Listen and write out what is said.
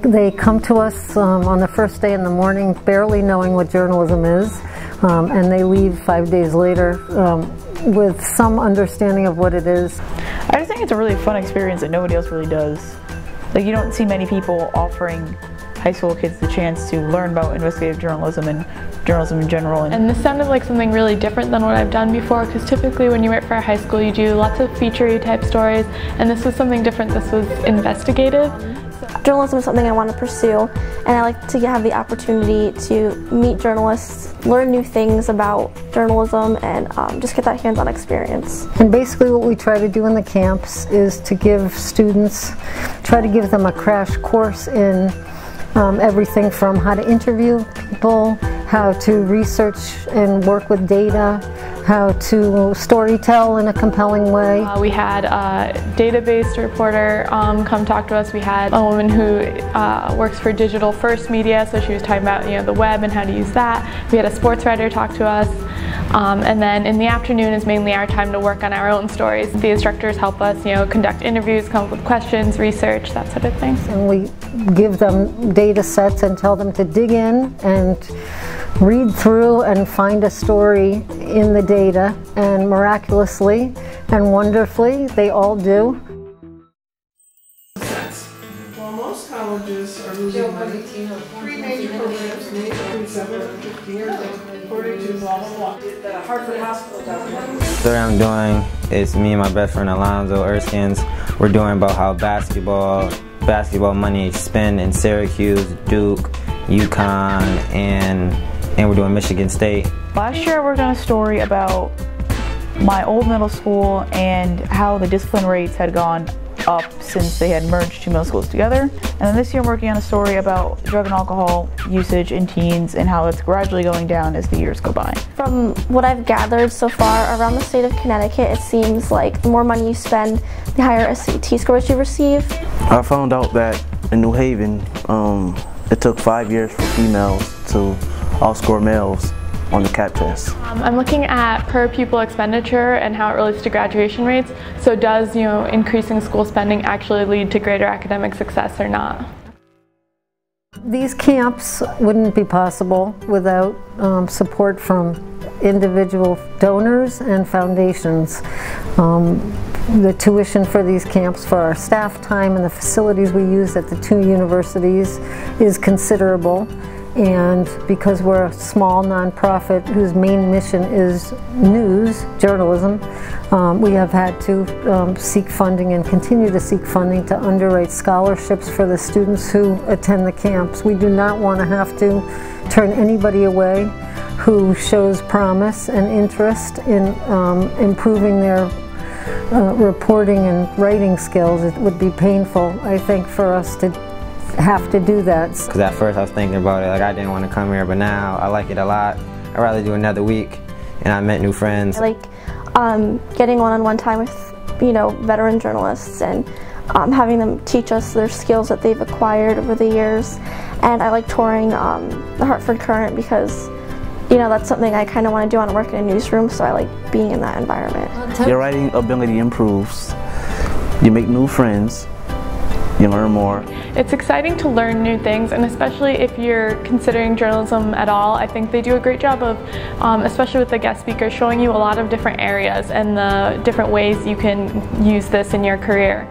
They come to us on the first day in the morning barely knowing what journalism is, and they leave 5 days later with some understanding of what it is. I just think it's a really fun experience that nobody else really does. Like, you don't see many people offering high school kids the chance to learn about investigative journalism and journalism in general. And this sounded like something really different than what I've done before, because typically when you write for a high school you do lots of feature-y type stories, and this was something different. This was investigative. Journalism is something I want to pursue, and I like to have the opportunity to meet journalists, learn new things about journalism, and just get that hands-on experience. And basically what we try to do in the camps is to give students, try to give them a crash course in everything from how to interview people, how to research and work with data, how to storytell in a compelling way. We had a database reporter come talk to us. We had a woman who works for Digital First Media, so she was talking about the web and how to use that. We had a sports writer talk to us. And then in the afternoon is mainly our time to work on our own stories. The instructors help us conduct interviews, come up with questions, research, that sort of thing. And we give them data sets and tell them to dig in and read through and find a story in the data, and miraculously and wonderfully they all do. While most colleges are losing money, 3 major programs made between 7 and 15 years according to blah blah blah. The Hartford Hospital documentary. The story I'm doing is me and my best friend Alonzo Erskines. We're doing about how basketball money spent in Syracuse, Duke, UConn, and we're doing Michigan State. Last year I worked on a story about my old middle school and how the discipline rates had gone up since they had merged two middle schools together. And then this year I'm working on a story about drug and alcohol usage in teens and how it's gradually going down as the years go by. From what I've gathered so far around the state of Connecticut, it seems like the more money you spend, the higher SAT scores you receive. I found out that in New Haven, it took 5 years for females to outscore males on the CAT test. I'm looking at per pupil expenditure and how it relates to graduation rates. So does increasing school spending actually lead to greater academic success or not? These camps wouldn't be possible without support from individual donors and foundations. The tuition for these camps, for our staff time and the facilities we use at the 2 universities is considerable. And because we're a small nonprofit whose main mission is news, journalism, we have had to seek funding and continue to seek funding to underwrite scholarships for the students who attend the camps. We do not want to have to turn anybody away who shows promise and interest in improving their reporting and writing skills. It would be painful, I think, for us to have to do that. Because at first I was thinking about it, like I didn't want to come here, but now I like it a lot. I'd rather do another week, and I met new friends. I like getting one-on-one time with veteran journalists and having them teach us their skills that they've acquired over the years. And I like touring the Hartford Current because that's something I kind of want to do. I want to work in a newsroom, so I like being in that environment. Your writing ability improves. You make new friends. You learn more. It's exciting to learn new things, and especially if you're considering journalism at all, I think they do a great job of, especially with the guest speakers, showing you a lot of different areas and the different ways you can use this in your career.